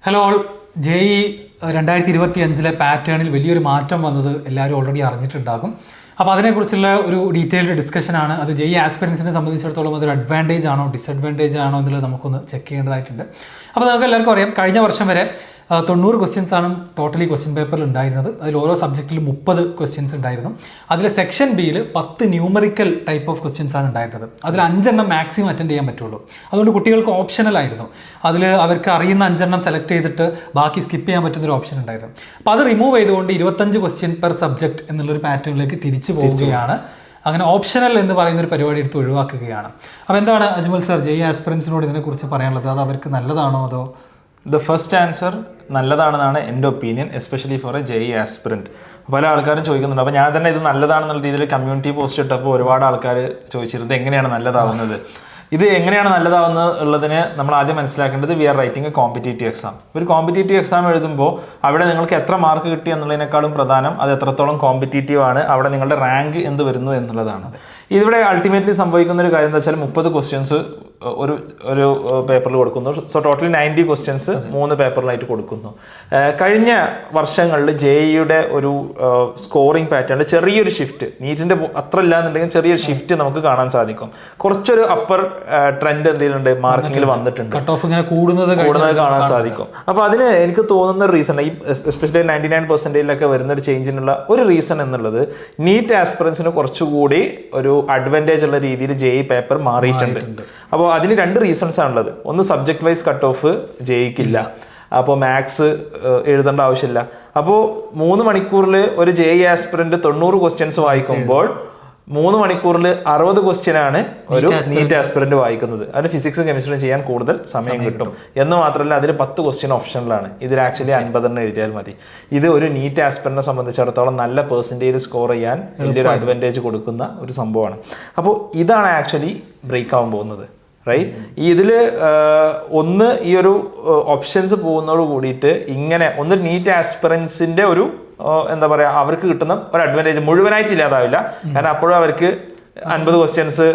Hello all, JEE 2025 പാറ്റേണിൽ വലിയൊരു മാറ്റം വന്നത് എല്ലാവരും ഓൾറെഡി അറിഞ്ഞിട്ടുണ്ടാകും. അപ്പോൾ അതിനെക്കുറിച്ചുള്ള ഒരു ഡീറ്റെയിൽഡ് ഡിസ്കഷനാണ്. അത് JEE ആസ്പിറൻസിനെ സംബന്ധിച്ചിടത്തോളം അതൊരു അഡ്വാൻറ്റേജ് ആണോ ഡിസഡ്വാൻറ്റേജ് ആണോ എന്നുള്ളത് നമുക്കൊന്ന് ചെക്ക് ചെയ്യേണ്ടതായിട്ടുണ്ട്. അപ്പോൾ നമുക്ക് എല്ലാവർക്കും അറിയാം, കഴിഞ്ഞ വർഷം വരെ 90 ക്വസ്റ്റ്യൻസ് ആണ് ടോട്ടലി ക്വസ്റ്റ്യൻ പേപ്പറിൽ ഉണ്ടായിരുന്നത്. അതിൽ ഓരോ സബ്ജക്റ്റിലും 30 ക്വസ്റ്റ്യൻസ് ഉണ്ടായിരുന്നു. അതിൽ സെക്ഷൻ ബിയിൽ 10 ന്യൂമറിക്കൽ ടൈപ്പ് ഓഫ് ക്വസ്റ്റ്യൻസ് ആണ് ഉണ്ടായിരുന്നത്. അതിൽ 5 എണ്ണം മാക്സിമം അറ്റൻഡ് ചെയ്യാൻ പറ്റുള്ളൂ. അതുകൊണ്ട് കുട്ടികൾക്ക് ഓപ്ഷണൽ ആയിരുന്നു. അതിൽ അവർക്ക് അറിയുന്ന 5 എണ്ണം സെലക്ട് ചെയ്തിട്ട് ബാക്കി സ്കിപ്പ് ചെയ്യാൻ പറ്റുന്നൊരു ഓപ്ഷൻ ഉണ്ടായിരുന്നു. അപ്പോൾ അത് റിമൂവ് ചെയ്തുകൊണ്ട് 25 ക്വസ്റ്റ്യൻ പെർ സബ്ജക്ട് എന്നുള്ളൊരു പാറ്റേണിലേക്ക് തിരിച്ചു പോവുകയാണ്. അങ്ങനെ ഓപ്ഷണൽ എന്ന് പറയുന്ന ഒരു പരിപാടി എടുത്ത് ഒഴിവാക്കുകയാണ്. അപ്പോൾ എന്താണ് അജ്മൽ സർ JEE ആസ്പിറൻസിനോട് ഇതിനെക്കുറിച്ച് പറയാനുള്ളത്? അത് അവർക്ക് നല്ലതാണോ അതോ? ദ ഫസ്റ്റ് ആൻസർ നല്ലതാണെന്നാണ് എൻ്റെ opinion, especially for A JEE aspirant. പല ആൾക്കാരും ചോദിക്കുന്നുണ്ട്. അപ്പോൾ ഞാൻ തന്നെ ഇത് നല്ലതാണെന്നുള്ള രീതിയിൽ കമ്മ്യൂണിറ്റി പോസ്റ്റ് ഇട്ടപ്പോൾ ഒരുപാട് ആൾക്കാർ ചോദിച്ചിരുന്നത് എങ്ങനെയാണ് നല്ലതാവുന്നത്. ഇത് എങ്ങനെയാണ് നല്ലതാവുന്നത് ഉള്ളതിന് നമ്മൾ ആദ്യം മനസ്സിലാക്കേണ്ടത് we are writing a competitive exam. ഒരു കോമ്പറ്റേറ്റീവ് എക്സാം എഴുതുമ്പോൾ അവിടെ നിങ്ങൾക്ക് എത്ര മാർക്ക് കിട്ടി എന്നുള്ളതിനേക്കാളും പ്രധാനം അത് എത്രത്തോളം കോമ്പറ്റേറ്റീവ് ആണ്, അവിടെ നിങ്ങളുടെ റാങ്ക് എന്ത് വരുന്നു എന്നുള്ളതാണ്. ഇതിവിടെ അൾട്ടിമേറ്റ്ലി സംഭവിക്കുന്ന ഒരു കാര്യം എന്താ വെച്ചാൽ 30 ക്വസ്റ്റ്യൻസ് ഒരു പേപ്പറിൽ കൊടുക്കുന്നു. സോ ടോട്ടലി 90 ക്വസ്റ്റ്യൻസ് 3 പേപ്പറിലായിട്ട് കൊടുക്കുന്നു. കഴിഞ്ഞ വർഷങ്ങളിൽ JEEയുടെ ഒരു സ്കോറിംഗ് പാറ്റേണിൽ ചെറിയൊരു ഷിഫ്റ്റ്, നീറ്റിൻ്റെ അത്ര ഇല്ലാന്നുണ്ടെങ്കിൽ ചെറിയൊരു ഷിഫ്റ്റ് നമുക്ക് കാണാൻ സാധിക്കും. കുറച്ചൊരു അപ്പർ ട്രെൻഡ് എന്തെങ്കിലും മാർക്കിങ്ങിൽ വന്നിട്ടുണ്ട്, കട്ട് ഓഫ് ഇങ്ങനെ കൂടുന്നത് കാണാൻ സാധിക്കും. അപ്പോൾ അതിന് എനിക്ക് തോന്നുന്ന റീസൺ, ഈ എസ്പെഷ്യലി 99% വരുന്ന ഒരു ചേഞ്ചിനുള്ള ഒരു റീസൺ എന്നുള്ളത് നീറ്റ് ആസ്പിറൻസിന് കുറച്ചുകൂടി ഒരു അഡ്വാൻറ്റേജ് ഉള്ള രീതിയിൽ JEE പേപ്പർ മാറിയിട്ടുണ്ട്. അപ്പോൾ അതിന് 2 റീസൺസ് ആണുള്ളത്. ഒന്ന്, സബ്ജക്ട് വൈസ് കട്ട് ഓഫ് JEEക്കില്ല, അപ്പോൾ മാത്സ് എഴുതേണ്ട ആവശ്യമില്ല. അപ്പോൾ 3 മണിക്കൂറിൽ ഒരു JEE ആസ്പിറന്റ് 90 ക്വസ്റ്റ്യൻസ് വായിക്കുമ്പോൾ 3 മണിക്കൂറിൽ 60 ക്വസ്റ്റ്യൻ ആണ് ഒരു നീറ്റ് ആസ്പിറന്റ് വായിക്കുന്നത്. അതിന് ഫിസിക്സും കെമിസ്ട്രിയും ചെയ്യാൻ കൂടുതൽ സമയം കിട്ടും എന്ന് മാത്രമല്ല അതിൽ 10 ക്വസ്റ്റ്യൻ ഓപ്ഷനിലാണ്. ഇതിൽ ആക്ച്വലി 50 എഴുതിയാൽ മതി. ഇത് ഒരു നീറ്റ് ആസ്പിറന്റിനെ സംബന്ധിച്ചിടത്തോളം നല്ല പെർസെൻറ്റേജ് സ്കോർ ചെയ്യാൻ വലിയൊരു അഡ്വാൻറ്റേജ് കൊടുക്കുന്ന ഒരു സംഭവമാണ്. അപ്പോൾ ഇതാണ് ആക്ച്വലി ബ്രേക്ക് ആവാൻ പോകുന്നത്, റൈറ്റ്? ഇതിൽ ഒന്ന് ഈ ഒരു ഓപ്ഷൻസ് പോകുന്നതോട് കൂടിയിട്ട് ഇങ്ങനെ ഒന്ന് നീറ്റ് ആസ്പിറൻസിൻ്റെ ഒരു എന്താ പറയുക, അവർക്ക് കിട്ടുന്ന ഒരു അഡ്വാൻറ്റേജ് മുഴുവനായിട്ട് ഇല്ലാതാവില്ല. കാരണം അപ്പോഴും അവർക്ക് 50 ക്വസ്റ്റ്യൻസ്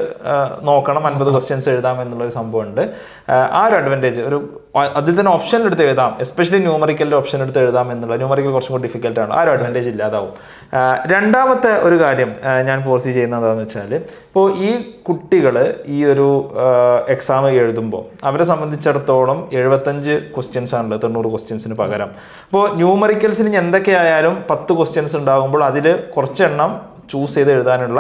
നോക്കണം, 50 ക്വസ്റ്റ്യൻസ് എഴുതാം എന്നുള്ളൊരു സംഭവമുണ്ട്. ആ ഒരു അഡ്വാൻറ്റേജ് ഒരു അതിൽ തന്നെ ഓപ്ഷൻ എടുത്ത് എഴുതാം, എസ്പെഷ്യലി ന്യൂമറിക്കലിൻ്റെ ഓപ്ഷൻ എടുത്ത് എഴുതാം എന്നുള്ള, ന്യൂമറിക്കൽ കുറച്ചും കൂടി ഡിഫിക്കൽട്ടാണ്. ആ ഒരു അഡ്വാൻറ്റേജ് ഇല്ലാതാവും. രണ്ടാമത്തെ ഒരു കാര്യം ഞാൻ ഫോർസി ചെയ്യുന്നത് എന്താണെന്ന് വെച്ചാൽ, ഇപ്പോൾ ഈ കുട്ടികൾ ഈ ഒരു എക്സാം എഴുതുമ്പോൾ അവരെ സംബന്ധിച്ചിടത്തോളം 75 ക്വസ്റ്റ്യൻസ് ആണല്ലോ 90 ക്വസ്റ്റ്യൻസിന് പകരം. അപ്പോൾ ന്യൂമറിക്കൽസിന് എന്തൊക്കെയായാലും 10 ക്വസ്റ്റ്യൻസ് ഉണ്ടാകുമ്പോൾ അതിൽ കുറച്ചെണ്ണം ചൂസ് ചെയ്ത് എഴുതാനുള്ള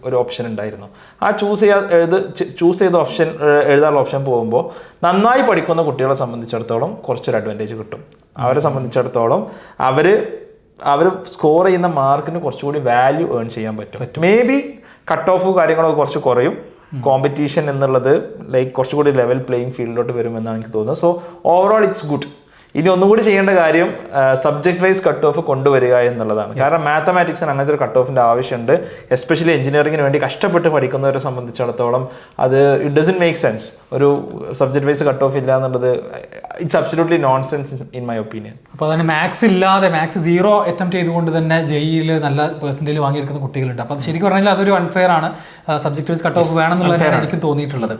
ഒരു ഓപ്ഷൻ ഉണ്ടായിരുന്നു. ആ ചൂസ് ചെയ്ത ഓപ്ഷൻ എഴുതാനുള്ള ഓപ്ഷൻ പോകുമ്പോൾ നന്നായി പഠിക്കുന്ന കുട്ടികളെ സംബന്ധിച്ചിടത്തോളം കുറച്ചൊരു അഡ്വാൻറ്റേജ് കിട്ടും. അവരെ സംബന്ധിച്ചിടത്തോളം അവർ സ്കോർ ചെയ്യുന്ന മാർക്കിന് കുറച്ചുകൂടി വാല്യൂ ഏൺ ചെയ്യാൻ പറ്റും. മേ ബി കട്ട് ഓഫ് കാര്യങ്ങളൊക്കെ കുറച്ച് കുറയും. കോമ്പറ്റീഷൻ എന്നുള്ളത് ലൈക്ക് കുറച്ചുകൂടി ലെവൽ പ്ലേയിങ് ഫീൽഡിലോട്ട് വരുമെന്നാണ് എനിക്ക് തോന്നുന്നത്. So overall it's good. ഇനി ഒന്നും കൂടി ചെയ്യേണ്ട കാര്യം സബ്ജക്ട് വൈസ് കട്ട് ഓഫ് കൊണ്ടുവരിക എന്നുള്ളതാണ്. കാരണം മാത്തമാറ്റിക്സിന് അങ്ങനത്തെ ഒരു കട്ട് ഓഫിൻ്റെ ആവശ്യമുണ്ട്. എസ്പെഷ്യലി എഞ്ചിനീയറിംഗിന് വേണ്ടി കഷ്ടപ്പെട്ട് പഠിക്കുന്നവരെ സംബന്ധിച്ചിടത്തോളം അത് ഇറ്റ് ഡസൻറ്റ് മേക്ക് സെൻസ്. ഒരു സബ്ജക്ട് വൈസ് കട്ട് ഓഫ് ഇല്ല എന്നുള്ളത് it's absolutely non sense in my opinion. അപ്പോൾ അതിന് മാത്സ് ഇല്ലാതെ മാത്സ് 0 അറ്റംപ്റ്റ് ചെയ്തുകൊണ്ട് തന്നെ JEEയിൽ നല്ല പെർസെൻറ്റേജ് വാങ്ങിയെടുക്കുന്ന കുട്ടികളുണ്ട്. അപ്പോൾ അത് ശരിക്കും പറഞ്ഞാൽ അതൊരു അൺഫെയർ ആണ്. സബ്ജക്ട് വൈസ് കട്ട് ഓഫ് വേണമെന്നുള്ളതാണ് എനിക്ക് തോന്നിയിട്ടുള്ളത്.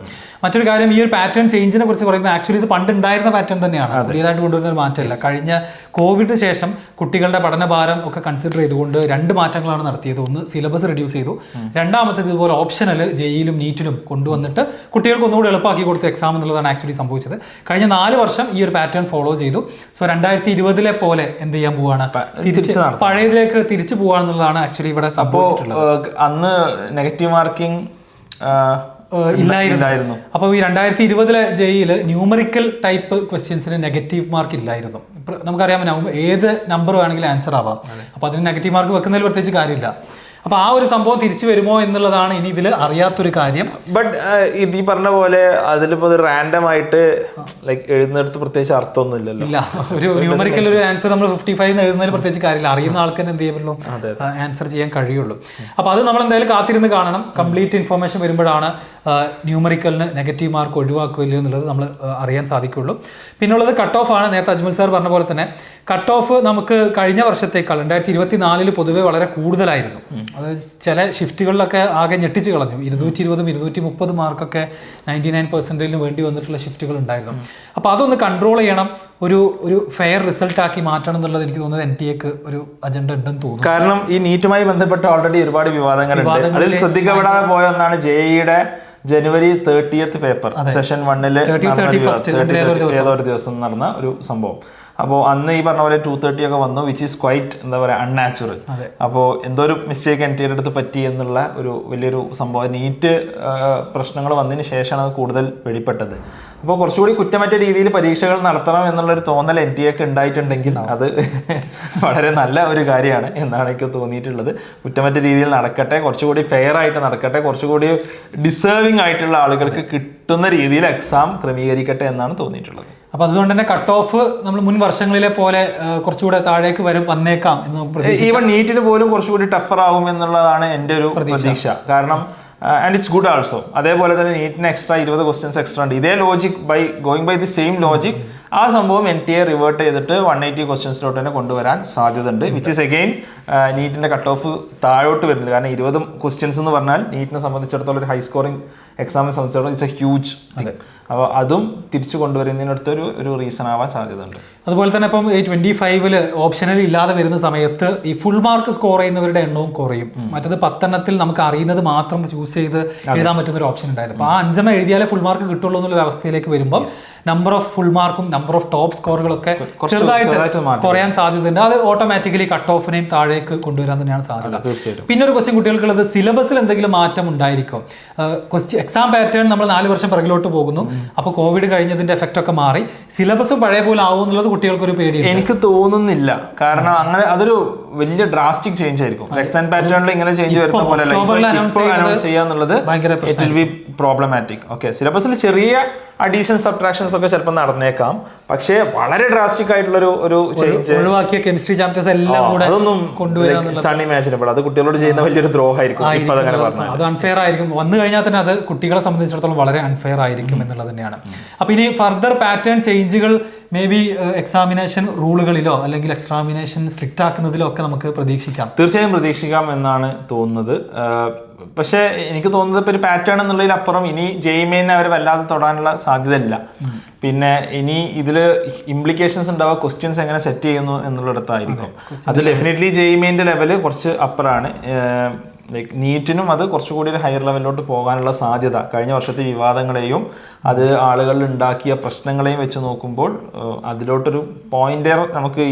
മറ്റൊരു കാര്യം, ഈ ഒരു പാറ്റേൺ ചേഞ്ചിനെ കുറിച്ച് പറയുമ്പോൾ ആക്ച്വലി ഇത് പണ്ട് ഉണ്ടായിരുന്ന പാറ്റേൺ തന്നെയാണ്, പുതിയതായിട്ട് കൊണ്ടുവരുന്ന ഒരു മാറ്റമല്ല. കഴിഞ്ഞ കോവിഡിന് ശേഷം കുട്ടികളുടെ പഠനഭാരം ഒക്കെ കൺസിഡർ ചെയ്തുകൊണ്ട് 2 മാറ്റങ്ങളാണ് നടത്തിയത്. ഒന്ന്, സിലബസ് റിഡ്യൂസ് ചെയ്തു. രണ്ടാമത്തേത് ഇതുപോലെ ഓപ്ഷനൽ JEEയിലും നീറ്റിലും കൊണ്ടുവന്നിട്ട് കുട്ടികൾക്ക് ഒന്നുകൂടി എളുപ്പമാക്കി കൊടുത്ത എക്സാം എന്നുള്ളതാണ് ആക്ച്വലി സംഭവിച്ചത്. കഴിഞ്ഞ 4 വർഷം ഈ ഒരു പാറ്റേൺ ഫോളോ ചെയ്തു. സോ 2020 പോലെ എന്ത് ചെയ്യാൻ പോവാണ്, പഴയതിലേക്ക് തിരിച്ചു പോവാന്നുള്ളതാണ് ആക്ച്വലി ഇവിടെ സംഭവിച്ചിട്ടുള്ളത്. അന്ന് നെഗറ്റീവ് മാർക്കിംഗ് ഇല്ലായിരുന്നു. അപ്പോൾ ഈ 2020 JEEയിൽ ന്യൂമറിക്കൽ ടൈപ്പ് ക്വസ്റ്റ്യൻസിന് നെഗറ്റീവ് മാർക്ക് ഇല്ലായിരുന്നു. നമുക്കറിയാം ഏത് നമ്പർ വേണമെങ്കിലും ആൻസർ ആവാം. അപ്പോൾ അതിന് നെഗറ്റീവ് മാർക്ക് വെക്കുന്നതിൽ പ്രത്യേകിച്ച് കാര്യമില്ല. അപ്പോൾ ആ ഒരു സംഭവം തിരിച്ചു വരുമോ എന്നുള്ളതാണ് ഇനി ഇതിൽ അറിയാത്തൊരു കാര്യം. ബട്ട് ഇത് ഈ പറഞ്ഞ പോലെ അതിലിപ്പോൾ ഒരു റാൻഡം ആയിട്ട് ലൈക്ക് എഴുതുന്നിടത്ത് പ്രത്യേകിച്ച് അർത്ഥമൊന്നും ഇല്ലല്ലോ. ഇല്ല, ഒരു ന്യൂമറിക്കൽ ഒരു ആൻസർ നമ്മൾ 55 എഴുതുന്നതിൽ പ്രത്യേകിച്ച് കാര്യമില്ല. അറിയുന്ന ആൾക്കാർ എന്ത് ചെയ്യുള്ളൂ, ആൻസർ ചെയ്യാൻ കഴിയുള്ളൂ. അപ്പോൾ അത് നമ്മൾ എന്തായാലും കാത്തിരുന്ന് കാണണം. കംപ്ലീറ്റ് ഇൻഫോർമേഷൻ വരുമ്പോഴാണ് ന്യൂമറിക്കലിന് നെഗറ്റീവ് മാർക്ക് ഒഴിവാക്കില്ല എന്നുള്ളത് നമ്മൾ അറിയാൻ സാധിക്കുള്ളൂ. പിന്നുള്ളത് കട്ട് ഓഫ് ആണ്. നേരത്തെ അജ്മൽ സാർ പറഞ്ഞ പോലെ തന്നെ കട്ട് ഓഫ് നമുക്ക് കഴിഞ്ഞ വർഷത്തേക്കാൾ 2024 പൊതുവെ വളരെ കൂടുതലായിരുന്നു. അതായത് ചില ഷിഫ്റ്റുകളിലൊക്കെ ആകെ ഞെട്ടിച്ച് കളഞ്ഞു. 220 230 മാർക്കൊക്കെ 99% വേണ്ടി വന്നിട്ടുള്ള ഷിഫ്റ്റുകൾ ഉണ്ടായിരുന്നു. അപ്പോൾ അതൊന്ന് കൺട്രോൾ ചെയ്യണം, ഒരു ഫെയർ റിസൾട്ട് ആക്കി മാറ്റണം എന്നുള്ളത് എനിക്ക് തോന്നുന്നത് NTA-ക്ക് ഒരു അജണ്ട ഉണ്ടെന്ന് തോന്നുന്നു. കാരണം ഈ നീറ്റുമായി ബന്ധപ്പെട്ട് ഓൾറെഡി ഒരുപാട് വിവാദങ്ങളുണ്ട്. അതിൽ ശ്രദ്ധിക്കപ്പെടാതെ പോയ ഒന്നാണ് JEE-യുടെ January 30th പേപ്പർ സെഷൻ 1-ൽ ഏതോ ഒരു ദിവസം നടന്ന ഒരു സംഭവം. അപ്പോൾ അന്ന് ഈ പറഞ്ഞ പോലെ 230 ഒക്കെ വന്നു, വിച്ച് ഈസ് ക്വൈറ്റ് എന്താ പറയുക അൺനാച്ചുറൽ. അപ്പോൾ എന്തോ ഒരു മിസ്റ്റേക്ക് NTA-യുടെ അടുത്ത് പറ്റി എന്നുള്ള ഒരു വലിയൊരു സംഭവം. നീറ്റ് പ്രശ്നങ്ങൾ വന്നതിന് ശേഷമാണ് അത് കൂടുതൽ വെളിപ്പെട്ടത്. അപ്പോൾ കുറച്ചുകൂടി കുറ്റമറ്റ രീതിയിൽ പരീക്ഷകൾ നടത്തണം എന്നുള്ളൊരു തോന്നൽ NTA-ക്ക് ഉണ്ടായിട്ടുണ്ടെങ്കിൽ അത് വളരെ നല്ല ഒരു കാര്യമാണ് എന്നാണ് എനിക്ക് തോന്നിയിട്ടുള്ളത്. കുറ്റമറ്റ രീതിയിൽ നടക്കട്ടെ, കുറച്ചുകൂടി ഫെയർ ആയിട്ട് നടക്കട്ടെ, കുറച്ചുകൂടി ഡിസേർവിംഗ് ആയിട്ടുള്ള ആളുകൾക്ക് കിട്ടുന്ന രീതിയിൽ എക്സാം ക്രമീകരിക്കട്ടെ എന്നാണ് തോന്നിയിട്ടുള്ളത്. അപ്പോൾ അതുകൊണ്ട് തന്നെ കട്ട് ഓഫ് നമ്മൾ മുൻ വർഷങ്ങളിലെ പോലെ കുറച്ചുകൂടെ താഴേക്ക് വന്നേക്കാം എന്ന് നമുക്ക് പ്രതീക്ഷിക്കാം. ഈവൻ നീറ്റിന് പോലും കുറച്ചുകൂടി ടഫർ ആവും എന്നുള്ളതാണ് എൻ്റെ ഒരു പ്രതീക്ഷ. കാരണം ആൻഡ് ഇറ്റ്സ് ഗുഡ് ആൾസോ. അതേപോലെ തന്നെ നീറ്റിന് എക്സ്ട്രാ 20 ക്വസ്റ്റ്യൻസ് എക്സ്ട്രാ ഉണ്ട്. ഇതേ logic going by the same logic ആ സംഭവം NTA റിവേർട്ട് ചെയ്തിട്ട് 180 ക്വസ്റ്റ്യൻസിലോട്ട് തന്നെ കൊണ്ടുവരാൻ സാധ്യതയുണ്ട്. വിച്ച് ഇസ് അഗെയിൻ നീറ്റിന്റെ കട്ട് ഓഫ് താഴോട്ട് വരുന്നില്ല. കാരണം 20 ക്വസ്റ്റ്യൻസ് എന്ന് പറഞ്ഞാൽ നീറ്റിനെ സംബന്ധിച്ചിടത്തോളം ഒരു ഹൈ സ്കോറിംഗ് എക്സാമിനെ സംബന്ധിച്ചിടത്തോളം ഇറ്റ്സ് എ ഹ്യൂജ് തിങ്. അപ്പോൾ അതും തിരിച്ചു കൊണ്ടുവരുന്നതിനടുത്തൊരു ഒരു റീസൺ ആവാൻ സാധ്യതയുണ്ട്. അതുപോലെ തന്നെ ഇപ്പം 25-ൽ ഓപ്ഷനിൽ ഇല്ലാതെ വരുന്ന സമയത്ത് ഈ ഫുൾ മാർക്ക് സ്കോർ ചെയ്യുന്നവരുടെ എണ്ണവും കുറയും. മറ്റത് 10 നമുക്ക് അറിയുന്നത് മാത്രം ചൂസ് ചെയ്ത് എഴുതാൻ പറ്റുന്ന ഒരു ഓപ്ഷൻ ഉണ്ടായിരുന്നു. അപ്പോൾ ആ 5 എഴുതിയാലേ ഫുൾ മാർക്ക് കിട്ടുള്ളൂ എന്നുള്ള അവസ്ഥയിലേക്ക് വരുമ്പോൾ നമ്പർ ഓഫ് ഫുൾ മാർക്കും നമ്പർ ഓഫ് ടോപ്പ് സ്കോറുകളൊക്കെ ചെറുതായിട്ട് കുറയാൻ സാധ്യതയുണ്ട്. അത് ഓട്ടോമാറ്റിക്കലി കട്ട് ഓഫിനെയും താഴേക്ക് കൊണ്ടുവരാൻ തന്നെയാണ് സാധ്യത. പിന്നെ ഒരു ക്വസ്റ്റ്യൻ കുട്ടികൾക്കുള്ളത്, സിലബസിൽ എന്തെങ്കിലും മാറ്റം ഉണ്ടായിരിക്കും? എക്സാം പാറ്റേൺ നമ്മൾ 4 വർഷം പിറകിലോട്ട് പോകുന്നു. അപ്പോൾ കോവിഡ് കഴിഞ്ഞതിന്റെ എഫക്റ്റ് ഒക്കെ മാറി സിലബസും പഴയ പോലെ ആവും എന്നുള്ളത് കുട്ടികൾക്കൊരു പേടിയാണ്. എനിക്ക് തോന്നുന്നില്ല. കാരണം അങ്ങനെ അതൊരു വലിയ ഡ്രാസ്റ്റിക് ചേഞ്ച് ആയിരിക്കും. എക്സാം പാറ്റേണിൽ ഇങ്ങനെ ചേഞ്ച് വരുന്ന പോലെ അനൗൺസ് ചെയ്യാന്നുള്ളത് it will be problematic. Okay, സിലബസിൽ ചെറിയ അഡീഷൻസ് സബ്ട്രാക്ഷൻസ് ഒക്കെ ചിലപ്പോൾ നടന്നേക്കാം. പക്ഷേ വളരെ ഡ്രാസ്റ്റിക് ആയിട്ടുള്ള ഒരു ചേഞ്ച് ഒഴിവാക്കിയ കെമിസ്ട്രി ചാപ്റ്റേഴ്സ് എല്ലാം കൂടെ അതൊന്നും അൺഇമാജിനബിൾ. അത് കുട്ടികളോട് ചെയ്യുന്ന വലിയൊരു ദ്രോഹമായിരിക്കും. അത് അൺഫെയർ ആയിരിക്കും. വന്നു കഴിഞ്ഞാൽ തന്നെ അത് കുട്ടികളെ സംബന്ധിച്ചിടത്തോളം വളരെ അൺഫെയർ ആയിരിക്കും എന്നുള്ളത് തന്നെയാണ്. അപ്പോൾ ഇനി ഫർദർ പാറ്റേൺ ചേഞ്ചുകൾ മേ ബി എക്സാമിനേഷൻ റൂളുകളിലോ അല്ലെങ്കിൽ എക്സാമിനേഷൻ സ്ട്രിക്റ്റ് ആക്കുന്നതിലോ ഒക്കെ നമുക്ക് പ്രതീക്ഷിക്കാം. തീർച്ചയായും പ്രതീക്ഷിക്കാം എന്നാണ് തോന്നുന്നത്. പക്ഷേ എനിക്ക് തോന്നുന്നത് ഇപ്പോൾ ഒരു പാറ്റേൺ എന്നുള്ളതിലപ്പുറം ഇനി JEE Main അവർ വല്ലാതെ തൊടാനുള്ള സാധ്യത ഇല്ല. പിന്നെ ഇനി ഇതിൽ ഇംപ്ലിക്കേഷൻസ് ഉണ്ടാവുക ക്വസ്റ്റ്യൻസ് എങ്ങനെ സെറ്റ് ചെയ്യുന്നു എന്നുള്ളിടത്തായിരിക്കും. അത് ഡെഫിനറ്റ്ലി JEE Mainന്റെ ലെവല് കുറച്ച് അപ്പറാണ്. ലൈക്ക് നീറ്റിനും അത് കുറച്ചുകൂടി ഒരു ഹയർ ലെവലിലോട്ട് പോകാനുള്ള സാധ്യത കഴിഞ്ഞ വർഷത്തെ വിവാദങ്ങളെയും അത് ആളുകളിൽ ഉണ്ടാക്കിയ പ്രശ്നങ്ങളെയും വെച്ച് നോക്കുമ്പോൾ അതിലോട്ടൊരു പോയിന്റർ നമുക്ക്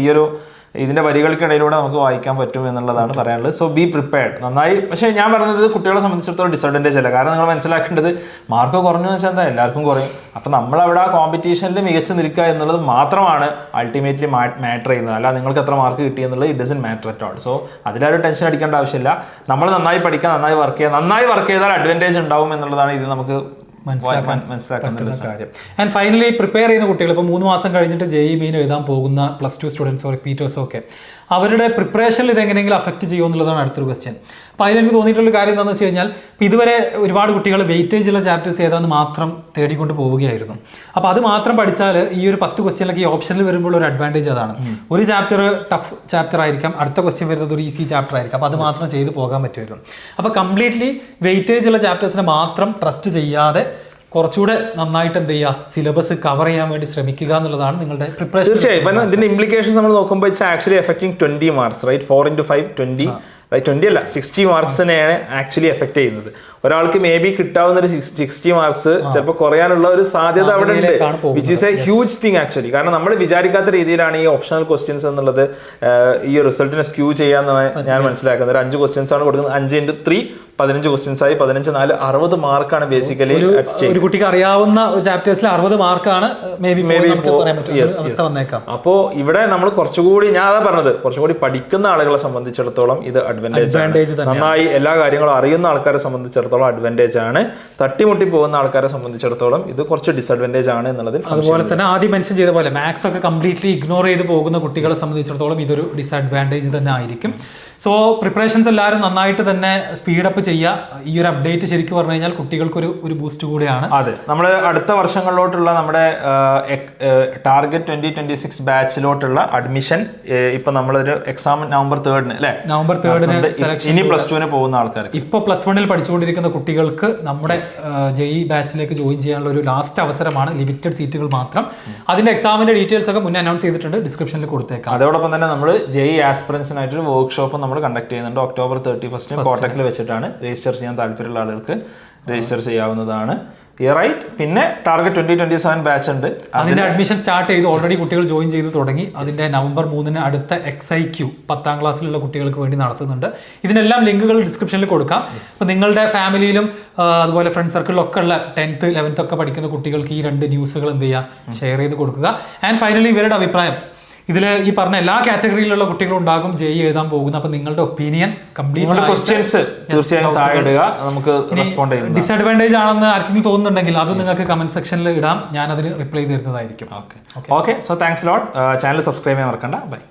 ഇതിന്റെ വരികൾക്കിടയിലൂടെ നമുക്ക് വായിക്കാൻ പറ്റും എന്നുള്ളതാണ് പറയാനുള്ളത്. സോ ബി പ്രിപ്പയർഡ് നന്നായി. പക്ഷേ ഞാൻ പറഞ്ഞത് കുട്ടികളെ സംബന്ധിച്ചിടത്തോളം ഡിസഡ്വാൻറ്റേജ് അല്ല. കാരണം നിങ്ങൾ മനസ്സിലാക്കേണ്ടത് മാർക്ക് കുറഞ്ഞു വെച്ചാൽ എന്താ എല്ലാവർക്കും കുറയും. അപ്പം നമ്മളവിടെ ആ കോമ്പറ്റീഷനിൽ മികച്ചു നിൽക്കുക എന്നുള്ളത് മാത്രമാണ് അൾട്ടിമേറ്റ്ലി മാറ്റർ ചെയ്യുന്നത്. അല്ല നിങ്ങൾക്ക് എത്ര മാർക്ക് കിട്ടി എന്നുള്ളത് it doesn't matter at all. So അതിലൊരു ടെൻഷൻ അടിക്കേണ്ട ആവശ്യമില്ല. നമ്മൾ നന്നായി പഠിക്കുക, നന്നായി വർക്ക് ചെയ്താൽ അഡ്വാൻറ്റേജ് ഉണ്ടാവും എന്നുള്ളതാണ് ഇത് നമുക്ക് മനസ്സിലാക്കുന്ന കാര്യം. ആൻഡ് ഫൈനലി പ്രിപ്പയർ ചെയ്യുന്ന കുട്ടികൾ ഇപ്പോൾ 3 മാസം കഴിഞ്ഞിട്ട് JEE Main എഴുതാൻ പോകുന്ന +2 സ്റ്റുഡൻസോ റിപ്പീറ്റേഴ്സോ ഒക്കെ അവരുടെ പ്രിപ്പറേഷനിൽ ഇതെങ്ങനെയെങ്കിലും അഫക്റ്റ് ചെയ്യുമോ എന്നുള്ളതാണ് അടുത്തൊരു ക്വസ്റ്റ്യൻ. അപ്പോൾ അതിലെനിക്ക് തോന്നിയിട്ടുള്ള കാര്യം എന്താണെന്ന് വെച്ച് കഴിഞ്ഞാൽ ഇപ്പോൾ ഇതുവരെ ഒരുപാട് കുട്ടികൾ വെയിറ്റേജ് ഉള്ള ചാപ്റ്റേഴ്സ് ഏതാന്ന് മാത്രം തേടിക്കൊണ്ട് പോവുകയായിരുന്നു. അപ്പോൾ അത് മാത്രം പഠിച്ചാൽ ഈ ഒരു 10 ക്വസ്റ്റ്യനിലൊക്കെ ഈ ഓപ്ഷനിൽ വരുമ്പോൾ ഒരു അഡ്വാൻറ്റേജ് അതാണ്. ഒരു ചാപ്റ്റർ ടഫ് ചാപ്റ്റർ ആയിരിക്കാം, അടുത്ത ക്വസ്റ്റ്യൻ വരുന്നത് ഒരു ഈസി ചാപ്റ്റർ ആയിരിക്കും. അപ്പോൾ അത് മാത്രം ചെയ്ത് പോകാൻ പറ്റുമായിരുന്നു. അപ്പോൾ കംപ്ലീറ്റ്ലി വെയിറ്റേജ് ഉള്ള ചാപ്റ്റേഴ്സിനെ മാത്രം ട്രസ്റ്റ് ചെയ്യാതെ കുറച്ചുകൂടെ നന്നായിട്ട് എന്ത് ചെയ്യുക, സിലബസ് കവർ ചെയ്യാൻ വേണ്ടി ശ്രമിക്കുക എന്നുള്ളതാണ് നിങ്ങളുടെ പ്രിപ്പറേഷൻ. തീർച്ചയായും ഇതിന്റെ ഇംപ്ലിക്കേഷൻസ് നമ്മൾ നോക്കുമ്പോൾ it's actually affecting 20 marks, right? 4 into 5 20, right? 20 അല്ല 60 മാർക്സിനെയാണ് ആക്ച്വലി എഫക്ട് ചെയ്യുന്നത്. ഒരാൾക്ക് മേ ബി കിട്ടാവുന്ന ഒരു 60 മാർക്സ് ചിലപ്പോൾ കുറയാനുള്ള ഒരു സാധ്യത അവിടെ ഉണ്ട്, which is A huge thing actually. കാരണം നമ്മൾ വിചാരിക്കാത്ത രീതിയിലാണ് ഈ ഓപ്ഷണൽ ക്വസ്റ്റ്യൻസ് എന്നുള്ളത് ഈ റിസൾട്ടിനെ സ്ക്യൂ ചെയ്യാന്നാണ് ഞാൻ മനസ്സിലാക്കുന്നത്. ഒരു 5 ക്വസ്റ്റ്യൻസ് ആണ് കൊടുക്കുന്നത്. 5 into 3 15 ക്വസ്റ്റ്യൻസ് ആയി. 15 4 60 മാർക്കാണ് ബേസിക്കലി. ഒരു കുട്ടിക്ക് അറിയാവുന്ന ഒരു ചാപ്റ്റേഴ്സിൽ 60 മാർക്കാണ് അപ്പോൾ ഇവിടെ നമ്മൾ കുറച്ചുകൂടി, ഞാൻ അതാ പറഞ്ഞത്, കുറച്ചുകൂടി പഠിക്കുന്ന ആളുകളെ സംബന്ധിച്ചിടത്തോളം ഇത് അഡ്വാൻറ്റേജ്. നന്നായി എല്ലാ കാര്യങ്ങളും അറിയുന്ന ആൾക്കാരെ സംബന്ധിച്ചിടത്തോളം അഡ്വാൻറ്റേജ് ആണ്. തട്ടിമുട്ടി പോകുന്ന ആൾക്കാരെ സംബന്ധിച്ചിടത്തോളം ഇത് കുറച്ച് ഡിസഡ്വാൻറ്റേജ് ആണ് എന്നുള്ളതിൽ. അതുപോലെ തന്നെ ആദ്യം മെൻഷൻ ചെയ്ത പോലെ മാത്സ് ഒക്കെ കംപ്ലീറ്റ്ലി ഇഗ്നോർ ചെയ്ത് പോകുന്ന കുട്ടികളെ സംബന്ധിച്ചിടത്തോളം ഇതൊരു ഡിസഡ്വാൻറ്റേജ് തന്നെ ആയിരിക്കും. സോ പ്രിപ്പറേഷൻസ് എല്ലാവരും നന്നായിട്ട് തന്നെ സ്പീഡപ്പ് അപ്പ് ചെയ്യുക. ഈ ഒരു അപ്ഡേറ്റ് ശരിക്കും പറഞ്ഞു കഴിഞ്ഞാൽ കുട്ടികൾക്ക് ഒരു ബൂസ്റ്റ് കൂടിയാണ്. അതെ, നമ്മൾ അടുത്ത വർഷങ്ങളിലോട്ടുള്ള നമ്മുടെ ടാർഗറ്റ് 2026 ബാച്ചിലോട്ടുള്ള അഡ്മിഷൻ ഇപ്പൊ നമ്മളൊരു എക്സാം നവംബർ 3 അല്ലേ, നവംബർ 3 ഇനി +2 പോകുന്ന ആൾക്കാർക്ക്, ഇപ്പൊ +1 പഠിച്ചുകൊണ്ടിരിക്കുന്ന കുട്ടികൾക്ക് നമ്മുടെ JEE ബാച്ചിലേക്ക് ജോയിൻ ചെയ്യാനുള്ള ഒരു ലാസ്റ്റ് അവസരമാണ്. ലിമിറ്റഡ് സീറ്റുകൾ മാത്രം. അതിന്റെ എക്സാമിന്റെ ഡീറ്റെയിൽസ് ഒക്കെ മുന്നേ അനൗൺസ് ചെയ്തിട്ടുണ്ട്, ഡിസ്ക്രിപ്ഷനിൽ കൊടുത്തേക്കാം. അതോടൊപ്പം തന്നെ നമ്മൾ JEE ആസ്പിറൻസിനായിട്ടൊരു വർക്ക്ഷോപ്പ് നമ്മൾ കണ്ടക്ട് ചെയ്യുന്നുണ്ട്. ഒക്ടോബർ 31 കോട്ടക്കൽ വെച്ചിട്ടാണ്. രജിസ്റ്റർ ചെയ്യാൻ താല്പര്യമുള്ള ആളുകൾക്ക് രജിസ്റ്റർ ചെയ്യാവുന്നതാണ്. റൈറ്റ്. പിന്നെ ടാർഗറ്റ് 2027 ബാച്ച് ഉണ്ട്. അതിന്റെ അഡ്മിഷൻ സ്റ്റാർട്ട് ചെയ്തു. ഓൾറെഡി കുട്ടികൾ ജോയിൻ ചെയ്ത് തുടങ്ങി. അതിന്റെ നവംബർ 3 അടുത്ത XIQ 10ാം ക്ലാസ്സിലുള്ള കുട്ടികൾക്ക് വേണ്ടി നടത്തുന്നുണ്ട്. ഇതിനെല്ലാം ലിങ്കുകൾ ഡിസ്ക്രിപ്ഷനിൽ കൊടുക്കാം. അപ്പോൾ നിങ്ങളുടെ ഫാമിലിയിലും അതുപോലെ ഫ്രണ്ട് സർക്കിളിലൊക്കെ ഉള്ള 10th 11th ഒക്കെ പഠിക്കുന്ന കുട്ടികൾക്ക് ഈ 2 ന്യൂസുകൾ എന്ത് ചെയ്യുക, ഷെയർ ചെയ്ത് കൊടുക്കുക. ആൻഡ് ഫൈനലി ഇവരുടെ അഭിപ്രായം. ഇതിൽ ഈ പറഞ്ഞ എല്ലാ കാറ്റഗറിയിലുള്ള കുട്ടികളും ഉണ്ടാകും JEE എഴുതാൻ പോകുന്നത്. അപ്പോൾ നിങ്ങളുടെ ഒപ്പീനിയൻ കംപ്ലീറ്റ് ക്വസ്റ്റ്യൻസ് തീർച്ചയായും താഴെ ഇടുക, നമുക്ക് റെസ്പോണ്ട് ചെയ്യാം. ഡിസഡ്വാൻറ്റേജ് ആണെന്ന് ആർക്കെങ്കിലും തോന്നുന്നുണ്ടെങ്കിൽ അത് നിങ്ങൾക്ക് കമന്റ് സെക്ഷനിൽ ഇടാം. ഞാൻ അതിന് റിപ്ലൈ തരുന്നതായിരിക്കും. Okay. So thanks lot. Channel subscribe ചെയ്യാൻ മറക്കണ്ട. ബൈ.